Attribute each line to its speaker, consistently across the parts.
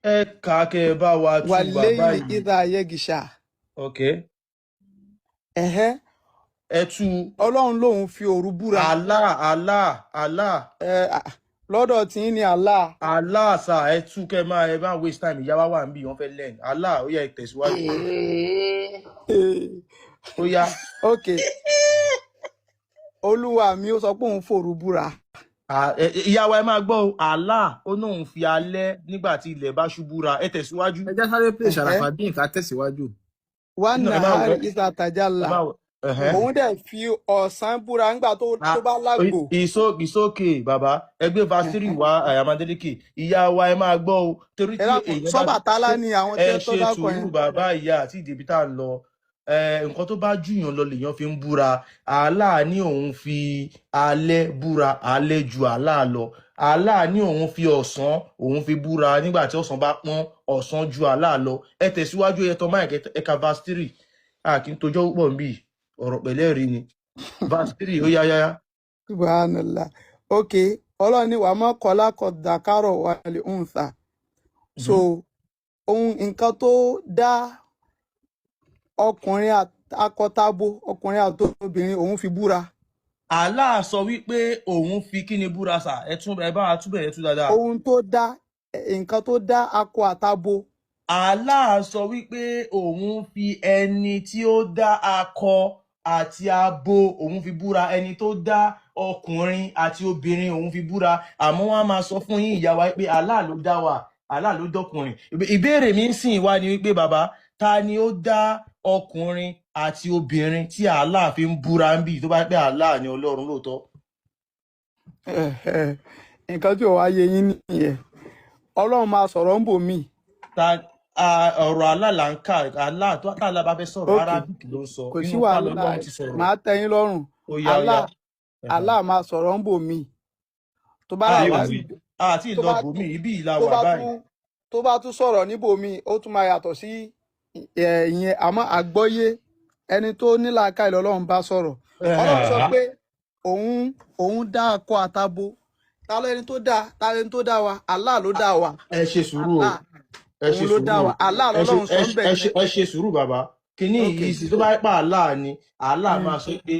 Speaker 1: ẹ kà á kẹ́ ẹ bá wa tú bàbá
Speaker 2: wal-layli
Speaker 1: yìí.
Speaker 2: idha yaghsha.
Speaker 1: Ok. Ẹ tú.
Speaker 2: Ọlọ́run lòun fi òru búra.
Speaker 1: Allah.
Speaker 2: Lọ́dọ̀ tí ní Allah.
Speaker 1: Allah sà, ẹ tú kẹ́ ẹ máa waste time, ìyá wa wà níbí wọ́n fẹ́ learn. Allah, ó yá ẹ tẹ̀síwájú. Ó yá.
Speaker 2: Ok. Olúwa mi ó sọ pé òun fòru búra.
Speaker 1: Ìyá wa ẹ máa gbọ́ o, Allah ó náà ń fi alẹ́ nígbà tí ilẹ̀ bá ṣú búra. Ẹ tẹ̀síwájú.
Speaker 3: ẹ jẹ́ sáré pé Sharafadeen ká tẹ̀síwájú.
Speaker 2: Wan-nahari idha tajalla. Òun dẹ̀ fi ọ̀sán búra nígbà tó bá lágbo.
Speaker 1: Ìsókè bàbá ẹgbẹ́ vasiri wa Ayamadéleke, ìyá wa ẹ máa gbọ́ o, torí tí èèyàn
Speaker 2: Sọ́bàtálá ni àwọn tẹ́ tó dákọ̀
Speaker 1: ẹ ṣe sùúrù bàbá ìyá àti ìdèbí tá à ń lọ. Nǹkan tó bá júyàn lọ lèèyàn fi ń búra. Allah ní òun fi alẹ́ búra, alẹ́ ju Allah lọ. Allah ní òun fi ọ̀sán òun fi búra nígbà tí ọ̀sán bá pọ́n, ọ̀sán ju Allah lọ. Ẹ tẹ̀síwájú ẹ̀tọ́ máa ẹ̀ka vasiri kí n tojọ́ púpọ̀ níbí ọ̀rọ̀ pẹ̀lẹ́ rí ni. Vasiri ó yáyá.
Speaker 2: Subhanallah. Ok, Ọlọ́run ní wàá mọ́ kọ́lá kọ́ dàkárọ̀ wal untha. So nǹkan tó dá ọkùnrin akọtabo, ọkùnrin àtobìnrin òun fi búra.
Speaker 1: Allah sọ wípé òun fi kí ni búra sà? Ẹ bá wa túbẹ̀ yẹn tú dáadáa.
Speaker 2: Ohun tó dá, nǹkan tó dá akọ àtabo.
Speaker 1: Allah sọ wípé òun fi ẹni tí ó dá akọ àti abo òun fi búra, ẹni tó dá ọkùnrin àti obìnrin òun fi búra. Àmọ́ wọ́n á máa sọ fún yín ìyá wa pé Allah ló dá wa, Allah ló dọ́kùnrin. Ìbéèrè mi ń sìn wá ni wípé bàbá, ta ni ó dá ọkùnrin àti obìnrin tí Allah fi ń búra ń bì tó bá pẹ́ Allah ni Ọlọ́run lóòótọ́?
Speaker 2: Nǹkan tí ò wá yé yín nìyẹn. Ọlọ́run máa sọ̀rọ̀ ń bò mí.
Speaker 1: Ọ̀rọ̀ Allah là ń kà, Allah tó Allah bá fẹ́ sọ̀rọ̀ Arabic ló ń sọ.
Speaker 2: Kò sí wàhálà, máa tẹ́ yín lọ́rùn. Allah máa sọ̀rọ̀ ń bò mí. Tó bá
Speaker 1: àti ìlọ bòmí ibi ìlà wà báyìí.
Speaker 2: Tó bá tún sọ̀rọ̀ níbòmí ó tún máa yàtọ̀ sí ìyẹn, àmọ́ àgbọ́yé ẹni tó ní làákàyè l'Ọlọ́run bá sọ̀rọ̀. Ọlọ́run sọ pé òun dá akọ àtabo. Ta lẹni tó dá wa? Allah ló dá wa.
Speaker 1: Ẹ ṣe sùúrù o. Ẹ ṣe sùúrù.
Speaker 2: Allah l'Ọlọ́run sọ ń bẹ̀.
Speaker 1: Ẹ ṣe sùúrù bàbá. Kíní yìí sì tó bá pa Allah ni, Allah máa sọ pé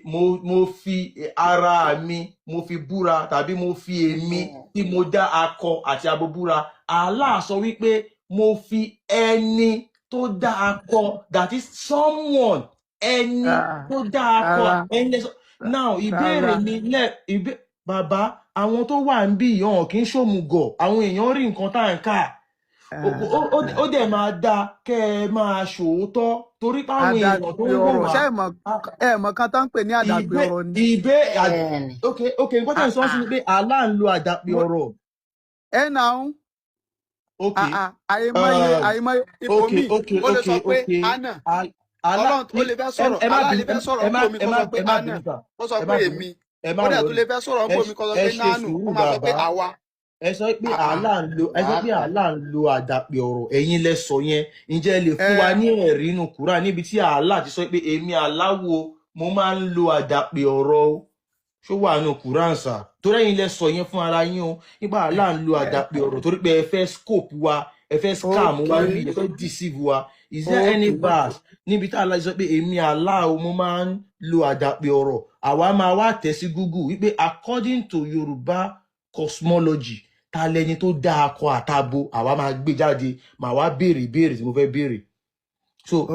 Speaker 1: mo fi ara mi mo fi búra, tàbí mo fi èmi tí mo dá akọ àti abo búra. Allah sọ wípé mo fi ẹni tó dá akọ, that is someone, ẹni tó dá akọ, ẹni. Now ìbéèrè mi bàbá, àwọn tó wà ń bí ìyàn kì í ṣòmùgọ̀, àwọn èèyàn rí nǹkan tá à ń kà. Ó dẹ̀ máa dá kẹ́ ẹ máa ṣòótọ́, torí páwọn èèyàn tó ń wò wá.
Speaker 2: Ṣé ẹ mọ̀ kan tó ń pè ní àdàpè ọ̀rọ̀ ni?
Speaker 1: Ok, nǹkan tó ń sọ sí ni pé Allah ń lo àdàpè ọ̀rọ̀.
Speaker 2: Ẹ náà. Ok. Àìmọye ibòmí ó lè sọ pé Anna. Ọlọ́run ó lè fẹ́ sọ̀rọ̀, Allah lè fẹ́ sọ̀rọ̀ níbòmí kó sọ pé Anna, ó sọ pé èmi. Ó dẹ̀ tún lè fẹ́ sọ̀rọ̀ níbòmí kó sọ pé Nánú, ó máa sọ pé àwa.
Speaker 1: Ẹ sọ pé Allah ń lo àdàpè ọ̀rọ̀, ẹ̀yin lẹ sọ yẹn. Ǹjẹ́ ẹ lè fún wa ní ẹ̀rí inú Kùránì níbi tí Allah ti sọ pé èmi Allah wo mo máa ń lo àdàpè ọ̀rọ̀ o? Ṣó wà nínú Kùránì sà? Torí ẹ̀yin lẹ sọ yẹn fún ara yín o, nípa Allah ń lo àdàpè ọ̀rọ̀ torí pé ẹ fẹ́ scope wa, ẹ fẹ́ scam wa bí, ẹ fẹ́ deceive wa. Is there any verse níbi tí Allah sọ pé èmi Allah o mo máa ń lo àdàpè ọ̀rọ̀? Àwa máa wá tẹ̀ sí Google wípé according to Yorùbá cosmology, ta lẹni tó dá akọ àtabo, àwa máa gbé jáde, màá wá béèrè ìbéèrè tí mo fẹ́ béèrè. So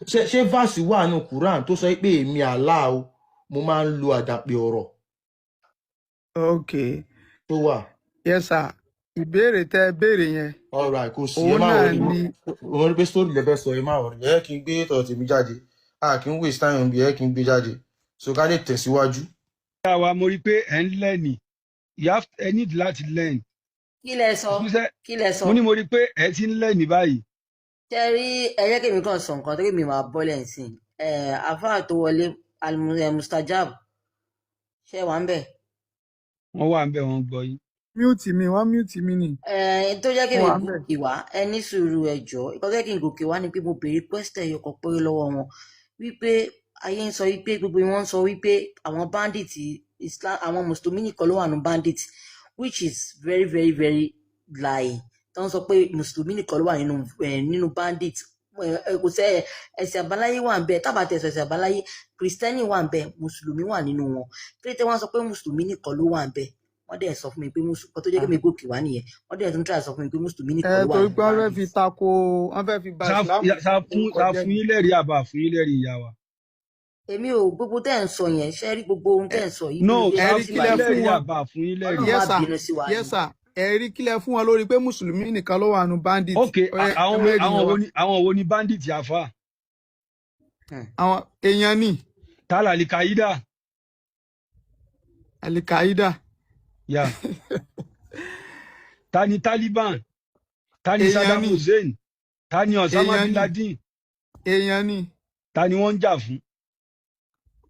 Speaker 1: ṣé verse wà nínú Quran tó sọ pé èmi Allah o mo máa ń lo àdàpè ọ̀rọ̀? Tó wà.
Speaker 2: Yes sir. Ìbéèrè tẹ́ béèrè yẹn.
Speaker 1: Alright, kò sí ẹ máa wọlé. Òun ní pé story lẹ́fẹ̀ẹ́ sọ ẹ máa wọlé. Ẹ kí n gbé tọ̀ tèmi jáde. Kí n waste time bí ẹ kí n gbé jáde. So ká lè tẹ̀síwájú.
Speaker 4: Àwa mo rí pé ẹ̀ ń lẹ́nì. Ẹ need láti learn.
Speaker 5: Kí lẹ sọ? Kí lẹ sọ?
Speaker 4: Mo ní mo rí pé ẹ ti ń lẹ́nì báyìí.
Speaker 5: Ṣé rí ẹyẹ kèmí kan sọ nǹkan tó kèmí máa bọ́lẹ̀ ń sìn? Àfáà tó wọlé Mustajab. Ṣé wà ń bẹ̀?
Speaker 4: Wọ́n wà ń bẹ̀, wọ́n gbọ́ yín.
Speaker 2: Wọ́n mute mi ni.
Speaker 5: Tó jẹ́ kí n gòkè wá, ẹ ní sùúrù ẹjọ́. Ìkọ́jẹ́ kí n gòkè wá ni pé mo béèrè question ẹyọ kan péré lọ́wọ́ wọn. Wípé ayé ń sọ wípé gbogbo wọn ń sọ wípé àwọn bandits Islam, àwọn mùsùlùmí nìkan ló wà ní bandits, which is very very very lying. tó ń sọ pé mùsùlùmí nìkan ló wà nínú bandit kò sẹ ẹ̀sìn àbáláyé wà ń bẹ tábàtẹ ẹ̀sìn àbáláyé kristẹni wà ń bẹ mùsùlùmí wà nínú wọn pété wọn sọ pé mùsùlùmí nìkan ló wà ń bẹ wọ́n dẹ̀ sọ fún mi pé mùsùlùmí tó jẹ́ kí mi gòkè wá nìyẹn wọ́n dẹ̀ tún try sọ fún mi pé mùsùlùmí nìkan ló wà
Speaker 2: torí
Speaker 5: nínú
Speaker 2: pé wọ́n fẹ́
Speaker 5: bandit.
Speaker 2: fi tako wọ́n fẹ́ fi ba
Speaker 4: sa fún yín lẹ́rìí àbá fún yín lẹ́rìí ìyá wa.
Speaker 5: èmi ò gbogbo tẹ́ ń sọ yẹn ṣe rí gbogbo ohun tẹ́ ń sọ yìí.
Speaker 4: no
Speaker 2: ẹ rí kílẹ̀ fún wọn
Speaker 4: àbá fún yín lẹ́rìí.
Speaker 2: yes sir ẹ rí kílẹ̀ fún wọn lórí pé mùsùlùmí nìkan ló wà nínú bandit.
Speaker 4: ok àwọn wo ni bandit àfa.
Speaker 2: àwọn èèyàn ni.
Speaker 4: tálà alikaida.
Speaker 2: alikaida.
Speaker 4: ya ta ni Taliban ta ni Saddam Hussein ta ni Osama bin Laden.
Speaker 2: èèyàn ni.
Speaker 4: ta ni wọ́n ń jà fún.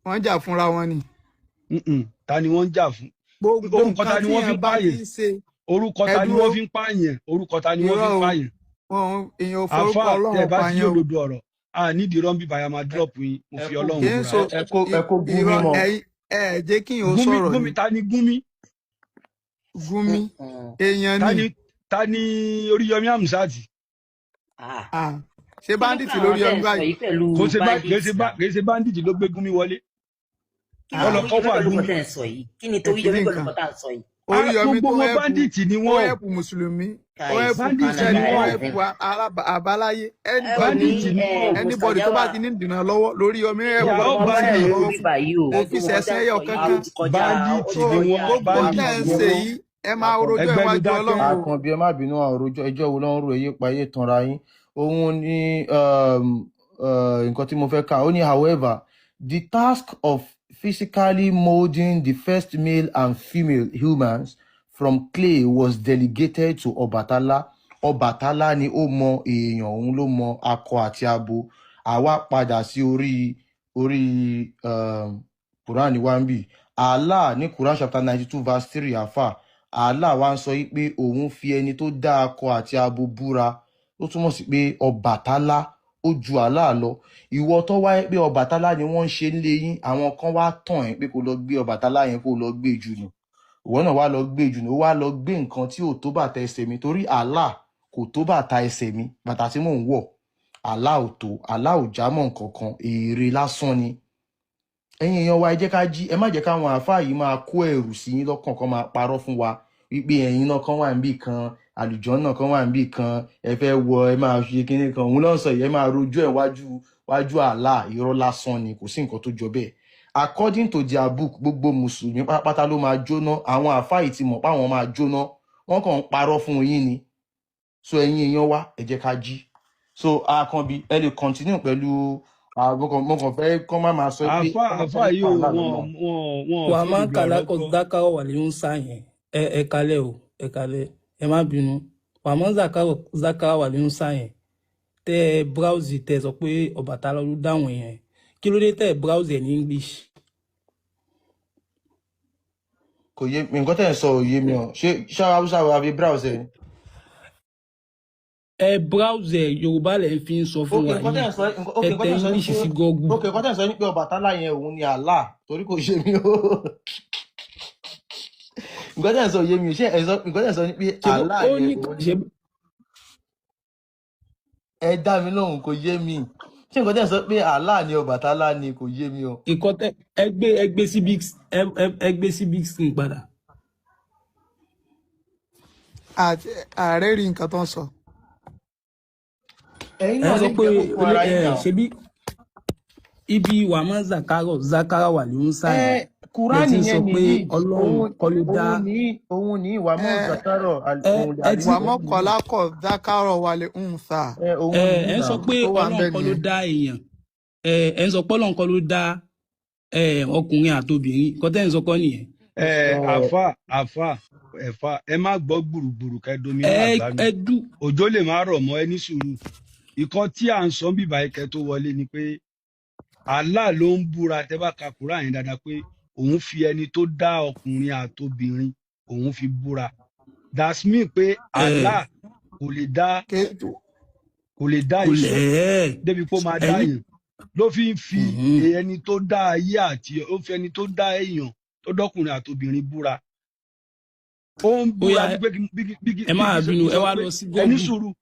Speaker 2: wọ́n jà fúnra wọn ni.
Speaker 4: ta ni wọ́n ń jà fún.
Speaker 2: gbogbo
Speaker 4: orúkọ ta ni wọ́n fi pààyàn. orúkọ ta ni wọ́n fi ń pààyàn. orúkọ ta ni wọ́n fi ń pààyàn.
Speaker 2: èèyàn ò forúkọ Ọlọ́run
Speaker 4: tẹ bá ti
Speaker 2: pààyàn.
Speaker 4: òdodo ọ̀rọ̀ a nídìí rọ́ǹbì bàyà máa drop yín mo fi Ọlọ́run búra.
Speaker 1: ẹ kó Gumi mọ.
Speaker 2: ẹ jẹ́ kí n ò sọ̀rọ̀ ni.
Speaker 4: Gumi ta ni Gumi.
Speaker 2: Gumi èèyàn ni.
Speaker 4: ta ni Oríyọmí Hamzat.
Speaker 2: ṣé bandit lórí ọdún báyìí.
Speaker 4: kò ṣe bandit ló gbé Gumi wọlé. ọlọkọfà Gumi.
Speaker 5: kí ni torí yọmí pẹ̀lú kọta sọ yìí.
Speaker 2: Oríyọmí tó
Speaker 4: gbogbo bandit ni
Speaker 2: ó
Speaker 4: wọ́n.
Speaker 2: ẹ̀pù mùsùlùmí ó ẹ̀pù
Speaker 4: bandit
Speaker 2: kìrìsìtẹ́nì
Speaker 4: ni
Speaker 2: ó
Speaker 4: wọ́n.
Speaker 2: ẹ̀pù àbáláyé
Speaker 4: bandit ni
Speaker 2: anybody tó bá ti ní ìdènà lọ́wọ́ lórí ọmí ẹ̀pù
Speaker 5: ó
Speaker 2: fi ṣẹ̀ṣẹ̀ ẹyọ kankan.
Speaker 4: bandit ni wọ́n.
Speaker 2: gbogbo tẹ́ ń ṣe yìí ẹ máa rojọ́ iwájú Ọlọ́run.
Speaker 1: Àkànbí ẹ má bínú àròjọ ẹjọ́ wo ló ń ro èyí payé tanra yín òun ni nǹkan tí mo fẹ́ kà ó ní however the task of physically molding the first male and female humans from clay was delegated to Ọbàtálá. Ọbàtálá ni ó mọ èèyàn òun ló mọ akọ àti abo. Àwa padà sí orí Quran wa ń bì. Allah ní Quran chapter 92 verse 3 àfà. Allah wa ń sọ yí pé òun fi ẹni tó dá akọ àti abo búra. Ó túmọ̀ sí pé Ọbàtálá ó ju Allah lọ. Ìwọ tó wáyé pé Ọbàtálá ni wọ́n ń ṣe nílé yín àwọn kan wá tàn ẹ́ pé kó lọ gbé Ọbàtálá yẹn kó lọ gbé jù ni. Ìwọ náà wá lọ gbé jù ni ó wá lọ gbé nǹkan tí ò tó bàtà ẹsẹ̀ mi torí Allah kò tó bàtà ẹsẹ̀ mi bàtà tí mò ń wọ̀. Allah ò tó Allah ò jámọ́ nǹkan kan èrè lásán ni. Ẹ̀yin èèyàn wa ẹ jẹ́ ká jí ẹ má jẹ́ káwọn àáfàá yìí máa kó ẹ̀rù sí yín lọ́kàn kan máa parọ́ fún wa wípé ẹ̀yin náà kan wà níbì kan àlùjànnà kan wà níbì kan ẹ fẹ́ wọ ẹ máa ṣe kinní kan òun náà sọ yìí ẹ máa rojú ẹ̀ wájú Allah irọ́ lásán ni kò sí nǹkan tó jọ bẹ́ẹ̀. According to their book gbogbo mùsùlùmí pátápátá ló máa jóná àwọn àáfàá yìí ti mọ̀ páwọn máa jóná wọ́n kàn ń parọ́ fún yín ni. So ẹ̀yin èèyàn wa ẹ jẹ́ ká jí. So Àkànbí ẹ lè continue pẹ̀lú mo kàn fẹ́ kọ́ máa sọ pé.
Speaker 4: àfa yìí ò wọ́n.
Speaker 6: wà á máa ń kàlá kó dákàrọ̀ wà ní ń sá yẹn ẹ kalẹ̀ o ẹ kalẹ̀ ẹ má bínú wà á máa ń zákàrọ̀ wà ní ń sá yẹn tẹ browse tẹ sọ pé Ọbàtálá ló dáhùn yẹn kí ló dé tẹ browse ní English.
Speaker 1: Kò yé mi nǹkan tẹ̀ ń sọ ò yé mi o ṣé Hausa wa fi browse ẹ.
Speaker 6: ẹ browse Yorùbá lẹ fi ń sọ fún wa yìí ẹ tẹ English sí Google.
Speaker 1: ok nǹkan tẹ̀ ń sọ ní pé Ọbàtálá yẹn òun ni Allah torí kò yé mi o nǹkan tẹ̀ ń sọ yé mi ṣé nǹkan tẹ̀ ń sọ ní pé Allah yẹn òun ni. Ẹ dá mi lóhùn kò yé mi ṣé nǹkan tẹ̀ ń sọ pé Allah ni Ọbàtálá ni kò yé mi o.
Speaker 6: ìkọtẹ ẹgbẹ́ sí big screen padà.
Speaker 2: ààrẹ rí nǹkan tó ń sọ.
Speaker 1: Ẹ̀yin náà
Speaker 6: sọ
Speaker 1: ní
Speaker 6: pé
Speaker 1: ìjẹ́kùn fún ara yín náà.
Speaker 6: ṣebí ibi wà mọ́ zakara wà ló ń sáyẹn.
Speaker 1: Kùránì yẹn nìyí
Speaker 6: Ọlọ́run kọ́ ló dá.
Speaker 1: òun ní ìwà mọ́ zakaro
Speaker 2: wà mọ́ kọ́lákọ̀ zákàrọ̀ wà lè ń sà.
Speaker 6: ẹ sọ pé Ọlọ́run kọ́ ló dá èèyàn ẹ sọ pé Ọlọ́run kọ́ ló dá ọkùnrin àtobìnrin kọ́tẹ́ ń sọ kọ́ nìyẹn.
Speaker 4: àfà ẹ má gbọ́ gbùrùgbùrù kẹ́dómi náà gbá mi òjò lè má rọ̀ mọ́ ẹ ní sùúrù ìkan tí à ń sọ bíbá ẹkẹ tó wọlé ni pé Allah ló ń búra tẹ́ bá ka Kùránì yẹn dáadáa pé òun fi ẹni tó dá ọkùnrin àtobìnrin òun fi búra that's mean pé Allah kò lè dá iṣẹ́ débi pé ó máa dá yẹn ló fi ń fi ẹni tó dá ayé àti ó fi ẹni tó dá èèyàn tó dọ́kùnrin àtobìnrin búra ó ń búra bí
Speaker 6: ẹ má bínú ẹ wá lọ sí Google.
Speaker 4: ẹni sùúrù